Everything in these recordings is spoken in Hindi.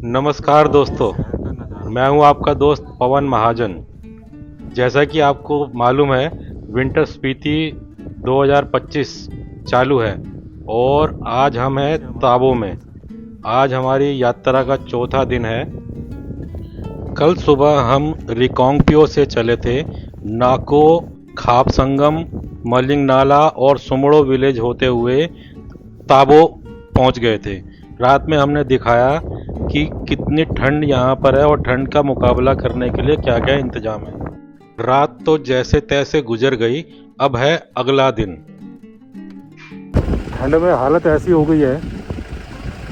नमस्कार दोस्तों, मैं हूं आपका दोस्त पवन महाजन। जैसा कि आपको मालूम है, विंटर स्पीति 2025 चालू है और आज हम हैं ताबो में। आज हमारी यात्रा का चौथा दिन है। कल सुबह हम रिकोंगपियो से चले थे। नाको, खाप संगम, मलिंग नाला और सुमड़ो विलेज होते हुए ताबो पहुंच गए थे। रात में हमने दिखाया कि कितनी ठंड यहाँ पर है और ठंड का मुकाबला करने के लिए क्या क्या इंतजाम है। रात तो जैसे तैसे गुजर गई, अब है अगला दिन। ठंड में हालत ऐसी हो गई है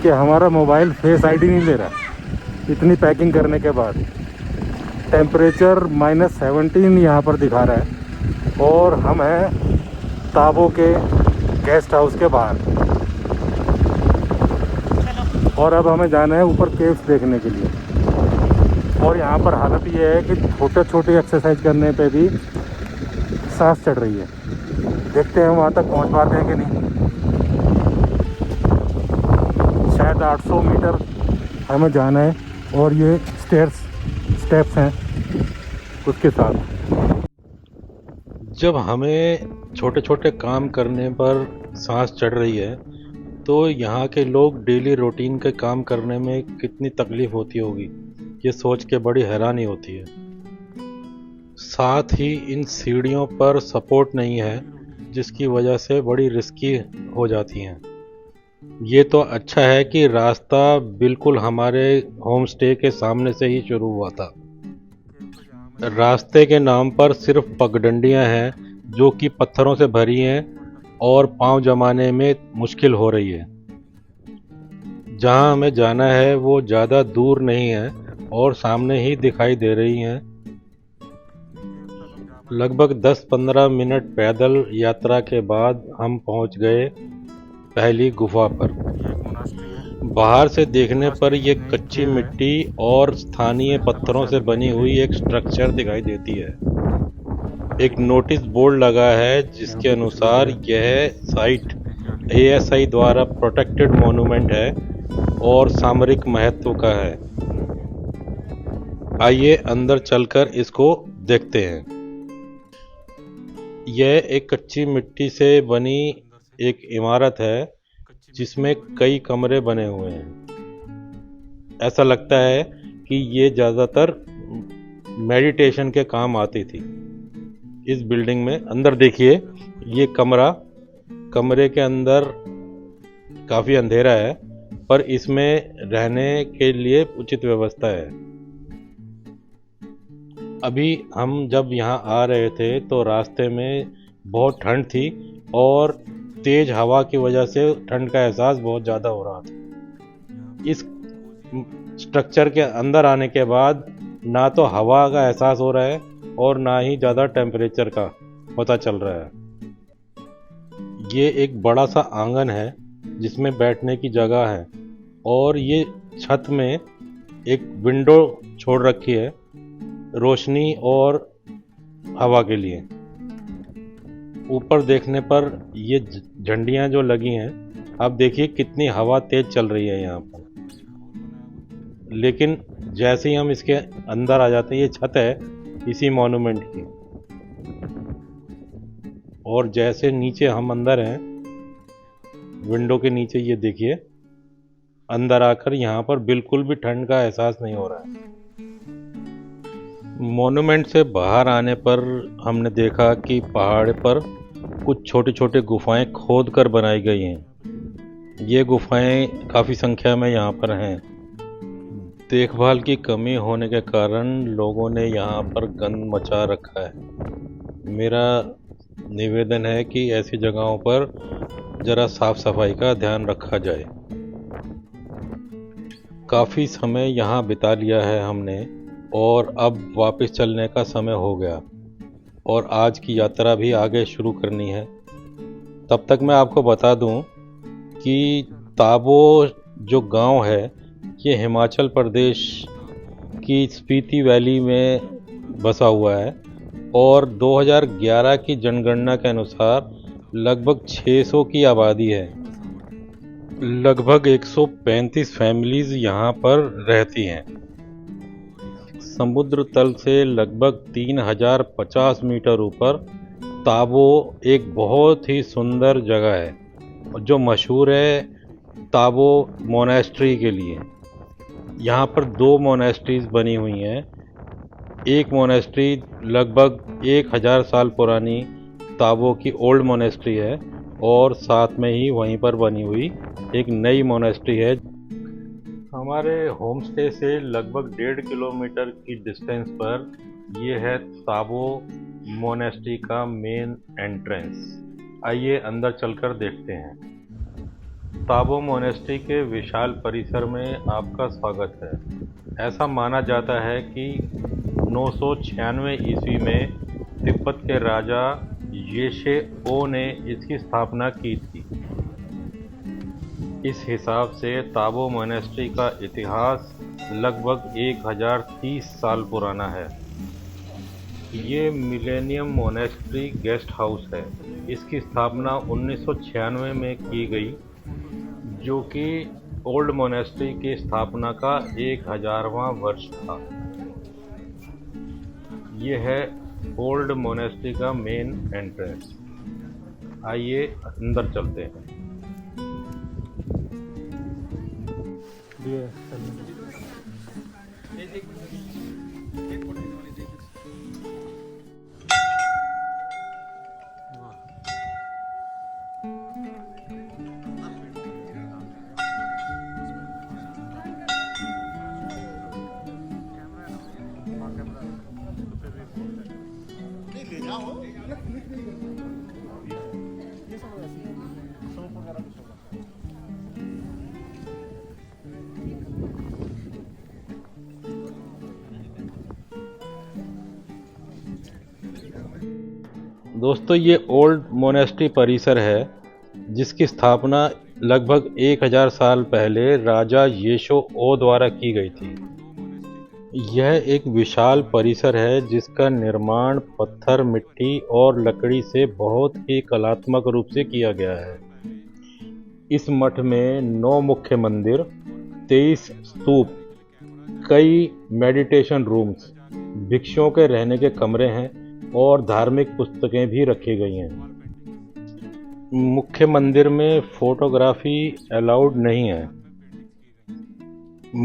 कि हमारा मोबाइल फेस आईडी नहीं ले रहा। इतनी पैकिंग करने के बाद टेम्परेचर -17 यहाँ पर दिखा रहा है और हम हैं ताबो के गेस्ट हाउस के बाहर। और अब हमें जाना है ऊपर केव्स देखने के लिए। और यहाँ पर हालत ये है कि छोटे छोटे एक्सरसाइज करने पे भी सांस चढ़ रही है। देखते हैं वहाँ तक पहुँच पाते हैं कि नहीं। शायद 800 मीटर हमें जाना है और ये स्टेप्स हैं उसके साथ। जब हमें छोटे छोटे काम करने पर सांस चढ़ रही है तो यहाँ के लोग डेली रूटीन के काम करने में कितनी तकलीफ होती होगी, ये सोच के बड़ी हैरानी होती है। साथ ही इन सीढ़ियों पर सपोर्ट नहीं है, जिसकी वजह से बड़ी रिस्की हो जाती हैं। ये तो अच्छा है कि रास्ता बिल्कुल हमारे होम स्टे के सामने से ही शुरू हुआ था। रास्ते के नाम पर सिर्फ पगडंडियां हैं जो कि पत्थरों से भरी हैं और पांव जमाने में मुश्किल हो रही है। जहां हमें जाना है वो ज़्यादा दूर नहीं है और सामने ही दिखाई दे रही हैं। लगभग 10-15 मिनट पैदल यात्रा के बाद हम पहुंच गए पहली गुफा पर। बाहर से देखने पर ये कच्ची मिट्टी और स्थानीय पत्थरों से बनी हुई एक स्ट्रक्चर दिखाई देती है। एक नोटिस बोर्ड लगा है जिसके अनुसार यह साइट ASI द्वारा प्रोटेक्टेड मॉन्यूमेंट है और सामरिक महत्व का है। आइए अंदर चलकर इसको देखते हैं। यह एक कच्ची मिट्टी से बनी एक इमारत है जिसमें कई कमरे बने हुए हैं। ऐसा लगता है कि ये ज़्यादातर मेडिटेशन के काम आती थी। इस बिल्डिंग में अंदर देखिए, ये कमरे के अंदर काफ़ी अंधेरा है, पर इसमें रहने के लिए उचित व्यवस्था है। अभी हम जब यहाँ आ रहे थे तो रास्ते में बहुत ठंड थी और तेज हवा की वजह से ठंड का एहसास बहुत ज़्यादा हो रहा था। इस स्ट्रक्चर के अंदर आने के बाद ना तो हवा का एहसास हो रहा है और ना ही ज़्यादा टेम्परेचर का पता चल रहा है। ये एक बड़ा सा आंगन है जिसमें बैठने की जगह है और ये छत में एक विंडो छोड़ रखी है रोशनी और हवा के लिए। ऊपर देखने पर ये झंडियाँ जो लगी हैं, आप देखिए कितनी हवा तेज चल रही है यहाँ पर। लेकिन जैसे ही हम इसके अंदर आ जाते हैं, ये छत है इसी मॉन्यूमेंट की, और जैसे नीचे हम अंदर हैं विंडो के नीचे, ये देखिए अंदर आकर यहाँ पर बिल्कुल भी ठंड का एहसास नहीं हो रहा है। मॉन्यूमेंट से बाहर आने पर हमने देखा कि पहाड़ पर कुछ छोटे छोटे गुफाएं खोद कर बनाई गई हैं। ये गुफाएं काफ़ी संख्या में यहाँ पर हैं। देखभाल की कमी होने के कारण लोगों ने यहाँ पर गंद मचा रखा है। मेरा निवेदन है कि ऐसी जगहों पर ज़रा साफ सफाई का ध्यान रखा जाए। काफ़ी समय यहाँ बिता लिया है हमने और अब वापस चलने का समय हो गया और आज की यात्रा भी आगे शुरू करनी है। तब तक मैं आपको बता दूं कि ताबो जो गांव है ये हिमाचल प्रदेश की स्पीति वैली में बसा हुआ है और 2011 की जनगणना के अनुसार लगभग 600 की आबादी है। लगभग 135 फैमिलीज यहाँ पर रहती हैं। समुद्र तल से लगभग 3050 मीटर ऊपर ताबो एक बहुत ही सुंदर जगह है जो मशहूर है ताबो मोनेस्ट्री के लिए। यहाँ पर 2 मोनेस्ट्रीज बनी हुई हैं। एक मोनेस्ट्री लगभग 1000 साल पुरानी ताबो की ओल्ड मोनेस्ट्री है और साथ में ही वहीं पर बनी हुई एक नई मोनेस्ट्री है। हमारे होम स्टे से लगभग 1.5 किलोमीटर की डिस्टेंस पर ये है ताबो मोनेस्ट्री का मेन एंट्रेंस। आइए अंदर चलकर देखते हैं। ताबो मोनेस्ट्री के विशाल परिसर में आपका स्वागत है। ऐसा माना जाता है कि 996 ईस्वी में तिब्बत के राजा येशे ओ ने इसकी स्थापना की थी। इस हिसाब से ताबो मोनेस्ट्री का इतिहास लगभग 1030 साल पुराना है। ये मिलेनियम मोनेस्ट्री गेस्ट हाउस है। इसकी स्थापना 1996 में की गई, जो कि ओल्ड मोनेस्ट्री की स्थापना का 1000वां वर्ष था। ये है ओल्ड मोनेस्ट्री का मेन एंट्रेंस। आइए अंदर चलते हैं। दोस्तों, ये ओल्ड मोनेस्ट्री परिसर है जिसकी स्थापना लगभग 1000 साल पहले राजा येशो ओ द्वारा की गई थी। यह एक विशाल परिसर है जिसका निर्माण पत्थर, मिट्टी और लकड़ी से बहुत ही कलात्मक रूप से किया गया है। इस मठ में 9 मुख्य मंदिर, 23 स्तूप, कई मेडिटेशन रूम्स, भिक्षुओं के रहने के कमरे हैं और धार्मिक पुस्तकें भी रखी गई हैं। मुख्य मंदिर में फोटोग्राफी अलाउड नहीं है।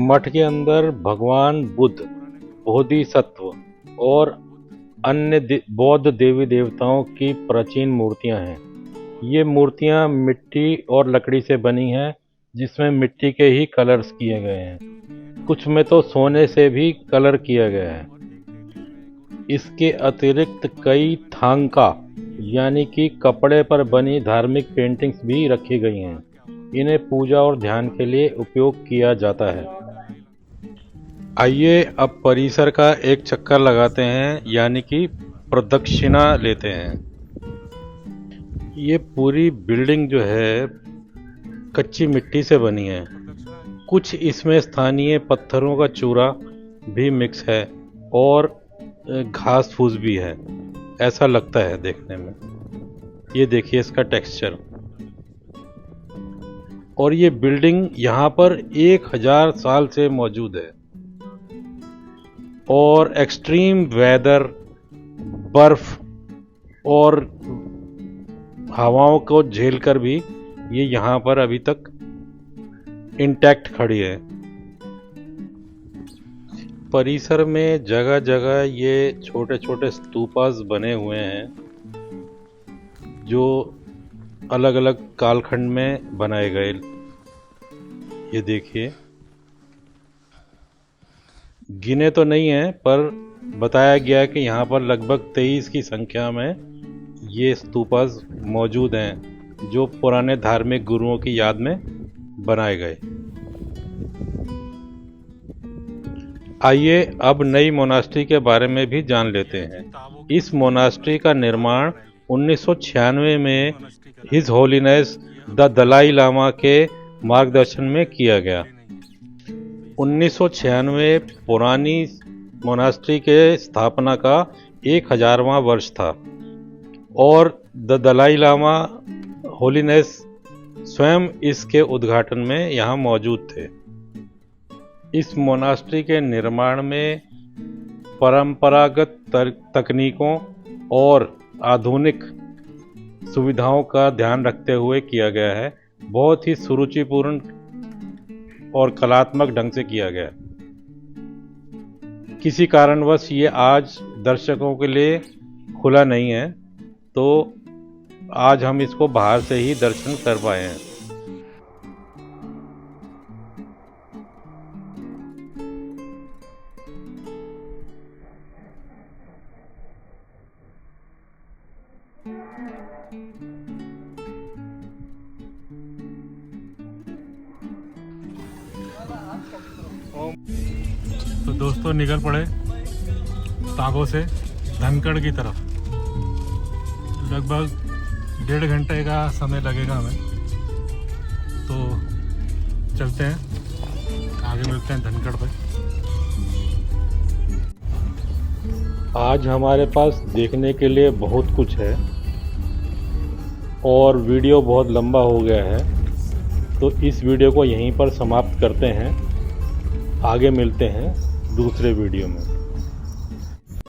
मठ के अंदर भगवान बुद्ध, बोधिसत्व और अन्य बौद्ध देवी देवताओं की प्राचीन मूर्तियां हैं। ये मूर्तियां मिट्टी और लकड़ी से बनी हैं, जिसमें मिट्टी के ही कलर्स किए गए हैं। कुछ में तो सोने से भी कलर किया गया है। इसके अतिरिक्त कई थांका यानी कि कपड़े पर बनी धार्मिक पेंटिंग्स भी रखी गई हैं। इन्हें पूजा और ध्यान के लिए उपयोग किया जाता है। आइए अब परिसर का एक चक्कर लगाते हैं, यानी कि प्रदक्षिणा लेते हैं। ये पूरी बिल्डिंग जो है कच्ची मिट्टी से बनी है। कुछ इसमें स्थानीय पत्थरों का चूरा भी मिक्स है और घास फूस भी है, ऐसा लगता है देखने में। ये देखिए इसका टेक्सचर। और ये बिल्डिंग यहाँ पर 1000 साल से मौजूद है और एक्सट्रीम वेदर, बर्फ और हवाओं को झेलकर भी ये यहाँ पर अभी तक इंटैक्ट खड़ी है। परिसर में जगह जगह ये छोटे छोटे स्तूपास बने हुए हैं, जो अलग अलग कालखंड में बनाए गए। ये देखिए, गिने तो नहीं है पर बताया गया कि यहाँ पर लगभग 23 की संख्या में ये स्तूपास मौजूद हैं, जो पुराने धार्मिक गुरुओं की याद में बनाए गए। आइए अब नई मोनास्ट्री के बारे में भी जान लेते हैं। इस मोनास्ट्री का निर्माण 1996 में his holiness the Dalai Lama के मार्गदर्शन में किया गया। 1996 पुरानी मोनास्ट्री के स्थापना का 1000वां वर्ष था और द दलाई लामा होलीनेस स्वयं इसके उद्घाटन में यहाँ मौजूद थे। इस मोनास्ट्री के निर्माण में परंपरागत तकनीकों और आधुनिक सुविधाओं का ध्यान रखते हुए किया गया है। बहुत ही सुरुचिपूर्ण और कलात्मक ढंग से किया गया। किसी कारणवश ये आज दर्शकों के लिए खुला नहीं है, तो आज हम इसको बाहर से ही दर्शन कर पाए हैं। तो दोस्तों निकल पड़े तागो से धनकड़ की तरफ। लगभग 1.5 घंटे का समय लगेगा हमें, तो चलते हैं, आगे मिलते हैं धनकड़ पे। आज हमारे पास देखने के लिए बहुत कुछ है और वीडियो बहुत लंबा हो गया है, तो इस वीडियो को यहीं पर समाप्त करते हैं। आगे मिलते हैं दूसरे वीडियो में।